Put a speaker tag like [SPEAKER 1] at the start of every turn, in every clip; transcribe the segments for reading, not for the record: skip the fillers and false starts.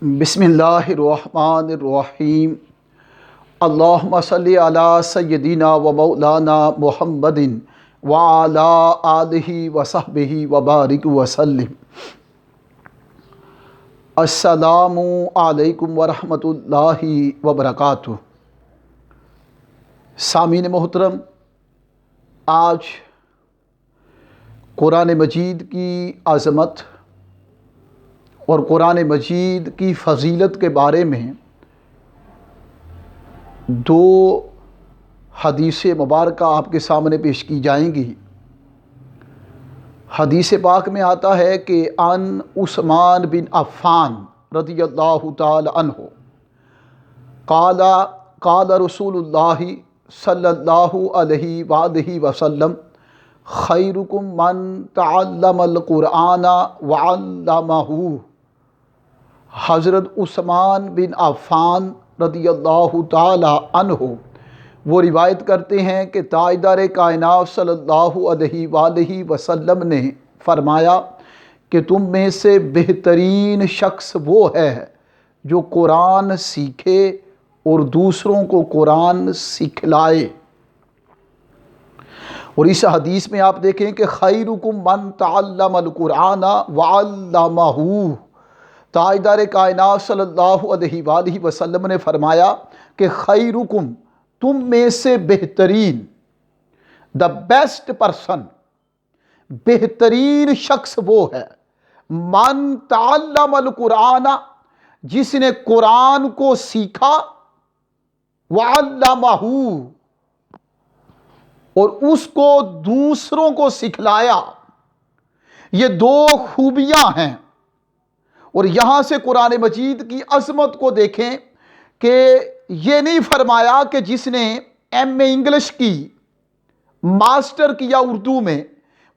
[SPEAKER 1] بسم اللہ الرحمن الرحیم۔ اللہم صلی علی سیدنا و مولانا محمد وعلی آلہ وصحبہ وبارک وسلم۔ السلام علیکم ورحمۃ اللہ وبرکاتہ۔ سامعین محترم، آج قرآن مجید کی عظمت اور قرآن مجید کی فضیلت کے بارے میں دو حدیث مبارکہ آپ کے سامنے پیش کی جائیں گی۔ حدیث پاک میں آتا ہے کہ عن عثمان بن عفان رضی اللہ تعالی عنہ قال قال رسول اللہ صلی اللہ علیہ وآلہ وسلم خیرکم من تعلم القرآن وعلمہ۔ حضرت عثمان بن عفان رضی اللہ تعالی عنہ وہ روایت کرتے ہیں کہ تاجدار کائنات صلی اللہ علیہ وآلہ وسلم نے فرمایا کہ تم میں سے بہترین شخص وہ ہے جو قرآن سیکھے اور دوسروں کو قرآن سکھلائے۔ اور اس حدیث میں آپ دیکھیں کہ خیرکم من تعلم القرآن وعلمہ۔ تاجدار کائنات صلی اللہ علیہ وآلہ وسلم نے فرمایا کہ خیرکم، تم میں سے بہترین، دا بیسٹ پرسن، بہترین شخص وہ ہے من تعلم القرآن، جس نے قرآن کو سیکھا، وعلمہ، اور اس کو دوسروں کو سکھلایا۔ یہ دو خوبیاں ہیں۔ اور یہاں سے قرآن مجید کی عظمت کو دیکھیں کہ یہ نہیں فرمایا کہ جس نے ایم اے انگلش کی، ماسٹر کیا اردو میں،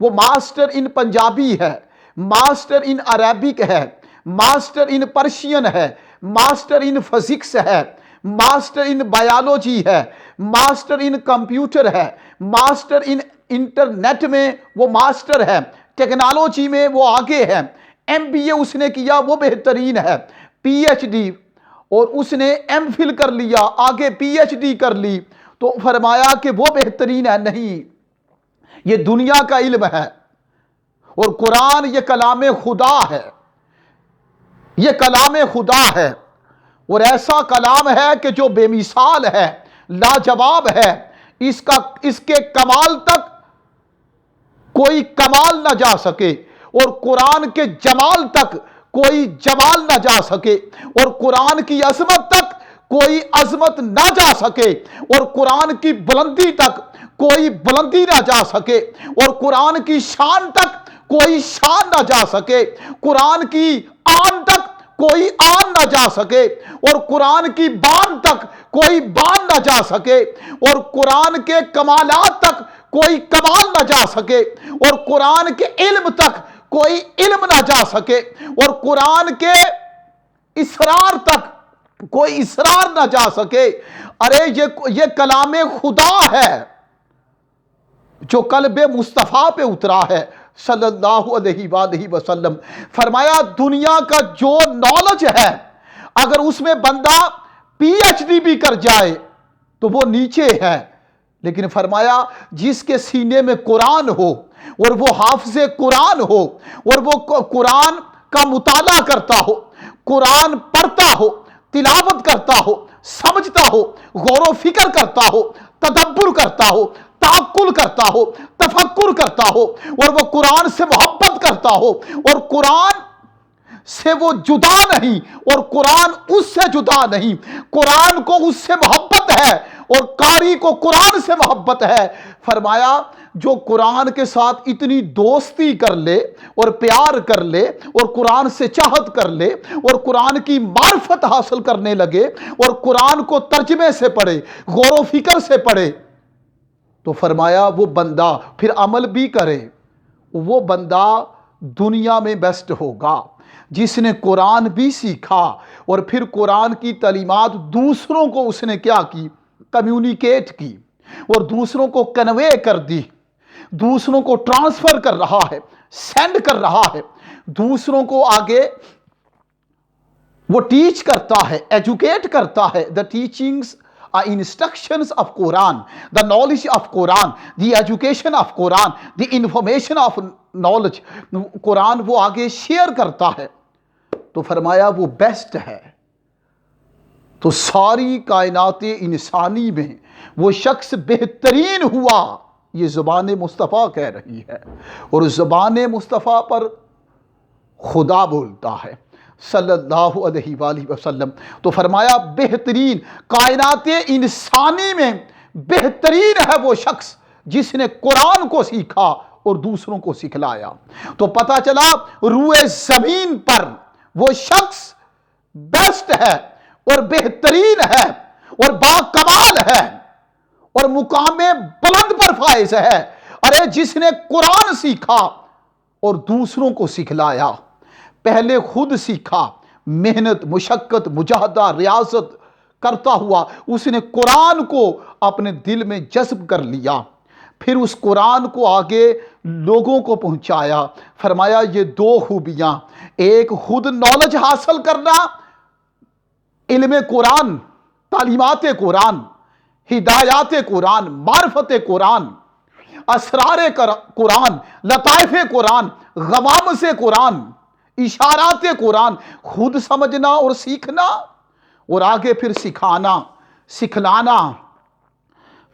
[SPEAKER 1] وہ ماسٹر ان پنجابی ہے، ماسٹر ان عربک ہے، ماسٹر ان پرشین ہے، ماسٹر ان فزکس ہے، ماسٹر ان بایولوجی ہے، ماسٹر ان کمپیوٹر ہے، ماسٹر ان انٹرنیٹ میں وہ ماسٹر ہے، ٹیکنالوجی میں وہ آگے ہے، ایم بی اے اس نے کیا وہ بہترین ہے، پی ایچ ڈی، اور اس نے ایم فل کر لیا، آگے پی ایچ ڈی کر لی، تو فرمایا کہ وہ بہترین ہے؟ نہیں، یہ دنیا کا علم ہے، اور قرآن یہ کلام خدا ہے، یہ کلام خدا ہے، اور ایسا کلام ہے کہ جو بے مثال ہے، لاجواب ہے، اس کے کمال تک کوئی کمال نہ جا سکے، اور قرآن کے جمال تک کوئی جمال نہ جا سکے، اور قرآن کی عظمت تک کوئی عظمت نہ جا سکے، اور قرآن کی بلندی تک کوئی بلندی نہ جا سکے، اور قرآن کی شان تک کوئی شان نہ جا سکے، قرآن کی آن تک کوئی آن نہ جا سکے، اور قرآن کی بان تک کوئی بان نہ جا سکے، اور قرآن کے کمالات تک کوئی کمال نہ جا سکے، اور قرآن کے علم تک کوئی علم نہ جا سکے، اور قرآن کے اسرار تک کوئی اسرار نہ جا سکے۔ ارے یہ کلام خدا ہے جو قلب مصطفیٰ پہ اترا ہے صلی اللہ علیہ وآلہ وسلم۔ فرمایا دنیا کا جو نالج ہے، اگر اس میں بندہ پی ایچ ڈی بھی کر جائے تو وہ نیچے ہے، لیکن فرمایا جس کے سینے میں قرآن ہو، اور وہ حافظ قرآن ہو، اور وہ قرآن کا مطالعہ کرتا ہو، قرآن پڑھتا ہو، تلاوت کرتا ہو، سمجھتا ہو، غور و فکر کرتا ہو، تدبر کرتا ہو، تعقل کرتا ہو، تفکر کرتا ہو، اور وہ قرآن سے محبت کرتا ہو، اور قرآن سے وہ جدا نہیں، اور قرآن اس سے جدا نہیں، قرآن کو اس سے محبت ہے، اور قاری کو قرآن سے محبت ہے۔ فرمایا جو قرآن کے ساتھ اتنی دوستی کر لے اور پیار کر لے، اور قرآن سے چاہت کر لے، اور قرآن کی معرفت حاصل کرنے لگے، اور قرآن کو ترجمے سے پڑھے، غور و فکر سے پڑھے، تو فرمایا وہ بندہ پھر عمل بھی کرے، وہ بندہ دنیا میں بیسٹ ہوگا، جس نے قرآن بھی سیکھا اور پھر قرآن کی تعلیمات دوسروں کو اس نے کیا کی؟ کمیونیکیٹ کی، اور دوسروں کو کنوے کر دی، دوسروں کو ٹرانسفر کر رہا ہے، سینڈ کر رہا ہے، دوسروں کو آگے وہ ٹیچ کرتا ہے، ایجوکیٹ کرتا ہے. The teachings instructions of Quran, the knowledge of Quran, the education of Quran, the information of knowledge. قرآن وہ آگے شیئر کرتا ہے. تو فرمایا وہ بیسٹ ہے. تو ساری کائنات انسانی میں وہ شخص بہترین ہوا، یہ زبان مصطفیٰ کہہ رہی ہے. اور زبان مصطفیٰ پر خدا بولتا ہے صلی اللہ علیہ وآلہ وسلم. تو فرمایا بہترین کائنات انسانی میں بہترین ہے وہ شخص جس نے قرآن کو سیکھا اور دوسروں کو سکھلایا. تو پتہ چلا روئے زمین پر وہ شخص بیسٹ ہے اور بہترین ہے اور باکمال ہے اور مقام بلند پر فائز ہے. ارے جس نے قرآن سیکھا اور دوسروں کو سکھلایا. پہلے خود سیکھا، محنت، مشقت، مجاہدہ، ریاضت کرتا ہوا اس نے قرآن کو اپنے دل میں جذب کر لیا، پھر اس قرآن کو آگے لوگوں کو پہنچایا. فرمایا یہ دو خوبیاں، ایک خود نالج حاصل کرنا، علم قرآن، تعلیمات قرآن، ہدایات قرآن، معرفت قرآن، اسرار قرآن، لطائف قرآن، غوامض قرآن، اشارات قرآن، خود سمجھنا اور سیکھنا اور آگے پھر سکھانا، سکھلانا.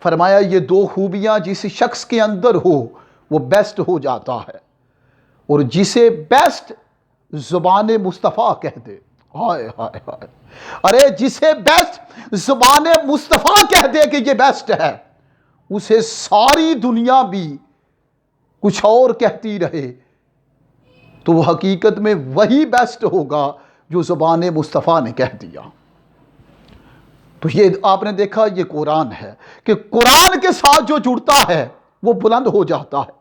[SPEAKER 1] فرمایا یہ دو خوبیاں جس شخص کے اندر ہو وہ بیسٹ ہو جاتا ہے. اور جسے بیسٹ زبان مصطفیٰ کہہ دے، ہائے ہائے ہائے، ارے جسے بیسٹ زبان مصطفیٰ کہہ دے کہ یہ بیسٹ ہے، اسے ساری دنیا بھی کچھ اور کہتی رہے تو وہ حقیقت میں وہی بیسٹ ہوگا جو زبان مصطفیٰ نے کہہ دیا. تو یہ آپ نے دیکھا یہ قرآن ہے کہ قرآن کے ساتھ جو جڑتا ہے وہ بلند ہو جاتا ہے.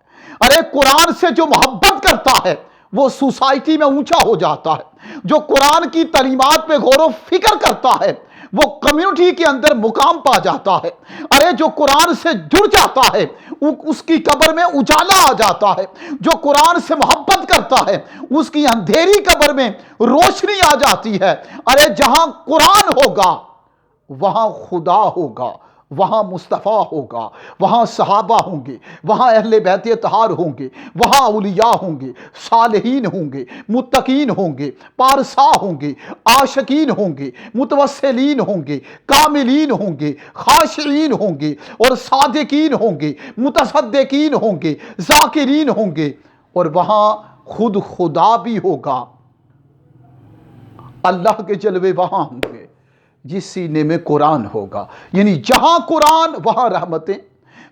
[SPEAKER 1] ارے قرآن سے جو محبت کرتا ہے وہ سوسائٹی میں اونچا ہو جاتا ہے. جو قرآن کی تعلیمات پہ غور و فکر کرتا ہے وہ کمیونٹی کے اندر مقام پا جاتا ہے. ارے جو قرآن سے جڑ جاتا ہے اس کی قبر میں اجالا آ جاتا ہے. جو قرآن سے محبت کرتا ہے اس کی اندھیری قبر میں روشنی آ جاتی ہے. ارے جہاں قرآن ہوگا وہاں خدا ہوگا، وہاں مصطفیٰ ہوگا، وہاں صحابہ ہوں گے، وہاں اہل بیت اطہار ہوں گے، وہاں اولیاء ہوں گے، صالحین ہوں گے، متقین ہوں گے، پارسا ہوں گے، عاشقین ہوں گے، متوسلین ہوں گے، کاملین ہوں گے، خاشعین ہوں گے اور صادقین ہوں گے، متصدقین ہوں گے، ذاکرین ہوں گے. اور وہاں خود خدا بھی ہوگا. اللہ کے جلوے وہاں ہوں گے جس سینے میں قرآن ہوگا. یعنی جہاں قرآن وہاں رحمتیں،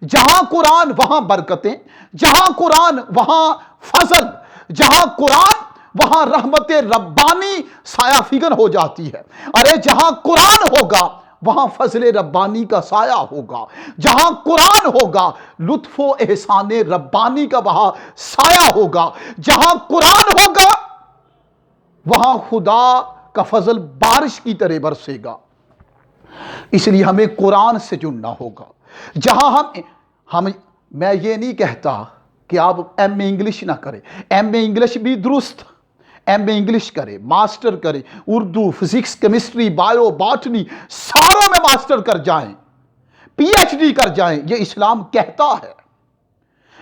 [SPEAKER 1] جہاں قرآن وہاں برکتیں، جہاں قرآن وہاں فضل، جہاں قرآن وہاں رحمت ربانی سایہ فگن ہو جاتی ہے. ارے جہاں قرآن ہوگا وہاں فضل ربانی کا سایہ ہوگا. جہاں قرآن ہوگا لطف و احسان ربانی کا وہاں سایہ ہوگا. جہاں قرآن ہوگا وہاں خدا کا فضل بارش کی طرح برسے گا. اس لیے ہمیں قرآن سے جڑنا ہوگا. جہاں ہم میں یہ نہیں کہتا کہ آپ ایم اے انگلش نہ کریں، ایم اے انگلش بھی درست، ایم اے انگلش کریں، ماسٹر کریں، Urdu, physics, chemistry, bio, botany ساروں میں ماسٹر کر جائیں، پی ایچ ڈی کر جائیں. یہ اسلام کہتا ہے،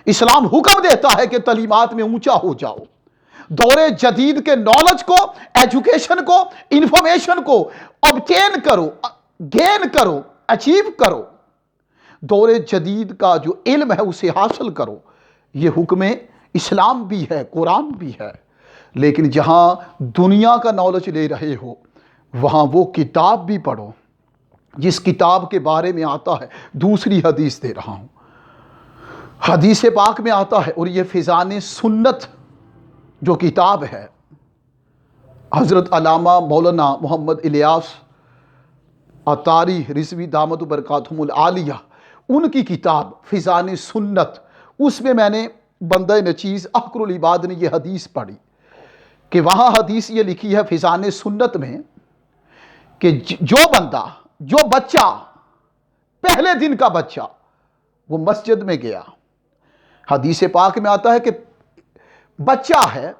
[SPEAKER 1] اسلام حکم دیتا ہے کہ تعلیمات میں اونچا ہو جاؤ. دور جدید کے نالج کو، ایجوکیشن کو، انفارمیشن کو obtain کرو، گین کرو، اچیو کرو. دور جدید کا جو علم ہے اسے حاصل کرو. یہ حکم اسلام بھی ہے، قرآن بھی ہے. لیکن جہاں دنیا کا نالج لے رہے ہو وہاں وہ کتاب بھی پڑھو جس کتاب کے بارے میں آتا ہے. دوسری حدیث دے رہا ہوں، حدیث پاک میں آتا ہے، اور یہ فیضان سنت جو کتاب ہے حضرت علامہ مولانا محمد الیاس عطاری رضوی دامت برکاتہم العالیہ ان کی کتاب فیضان سنت، اس میں نے بندہ نچیز احقر العباد نے یہ حدیث پڑھی کہ وہاں حدیث یہ لکھی ہے فیضان سنت میں کہ جو بندہ، جو بچہ، پہلے دن کا بچہ وہ مسجد میں گیا. حدیث پاک میں آتا ہے کہ بچہ ہے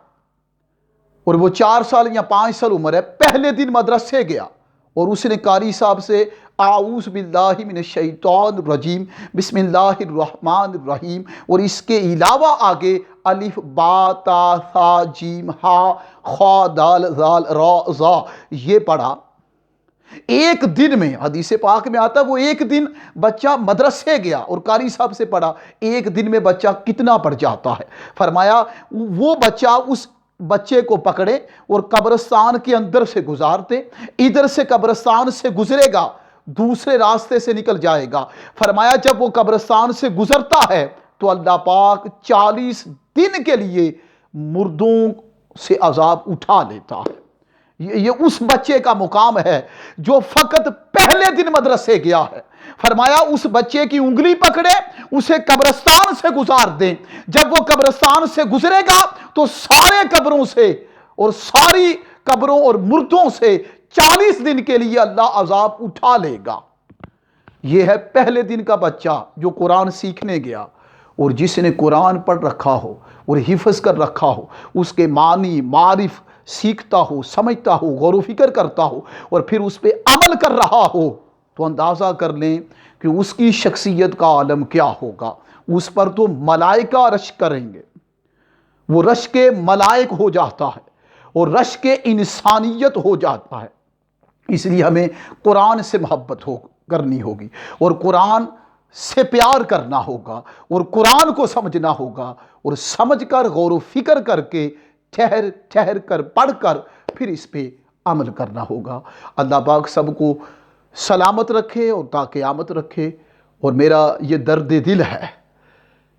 [SPEAKER 1] اور وہ 4 سال یا 5 سال عمر ہے، پہلے دن مدرسے گیا اور اس نے قاری صاحب سے اعوذ باللہ من الشیطان الرجیم بسم اللہ الرحمن الرحیم اور اس کے علاوہ آگے الف با تا ثا جیم ہا خا دال ذال را ذا یہ پڑھا۔ ایک دن میں، حدیث پاک میں آتا ہے، وہ ایک دن بچہ مدرسے گیا اور قاری صاحب سے پڑھا، ایک دن میں بچہ کتنا پڑھ جاتا ہے؟ فرمایا وہ بچہ اس بچے کو پکڑے اور قبرستان کے اندر سے گزارتے، ادھر سے قبرستان سے گزرے گا، دوسرے راستے سے نکل جائے گا۔ فرمایا جب وہ قبرستان سے گزرتا ہے تو اللہ پاک 40 دن کے لیے مردوں سے عذاب اٹھا لیتا ہے۔ یہ اس بچے کا مقام ہے جو فقط پہلے دن مدرسے گیا ہے۔ فرمایا اس بچے کی انگلی پکڑے، اسے قبرستان سے گزار دیں، جب وہ قبرستان سے گزرے گا تو سارے قبروں سے اور ساری قبروں اور مردوں سے 40 دن کے لیے اللہ عذاب اٹھا لے گا۔ یہ ہے پہلے دن کا بچہ جو قرآن سیکھنے گیا، اور جس نے قرآن پڑھ رکھا ہو اور حفظ کر رکھا ہو، اس کے معنی معرف سیکھتا ہو، سمجھتا ہو، غور و فکر کرتا ہو اور پھر اس پہ عمل کر رہا ہو، تو اندازہ کر لیں کہ اس کی شخصیت کا عالم کیا ہوگا۔ اس پر تو ملائکہ رشک کریں گے، وہ رشک ملائک ہو جاتا ہے اور رشک انسانیت ہو جاتا ہے۔ اس لیے ہمیں قرآن سے محبت کرنی ہوگی اور قرآن سے پیار کرنا ہوگا اور قرآن کو سمجھنا ہوگا اور سمجھ کر غور و فکر کر کے ٹھہر کر پڑھ کر پھر اس پہ عمل کرنا ہوگا۔ اللہ پاک سب کو سلامت رکھے اور تا قیامت رکھے۔ اور میرا یہ درد دل ہے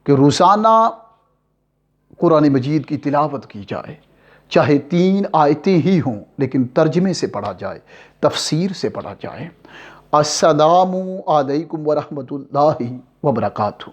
[SPEAKER 1] کہ روزانہ قرآن مجید کی تلاوت کی جائے، چاہے 3 آیتیں ہی ہوں لیکن ترجمے سے پڑھا جائے، تفسیر سے پڑھا جائے۔ السلام علیکم ورحمۃ اللہ وبرکاتہ۔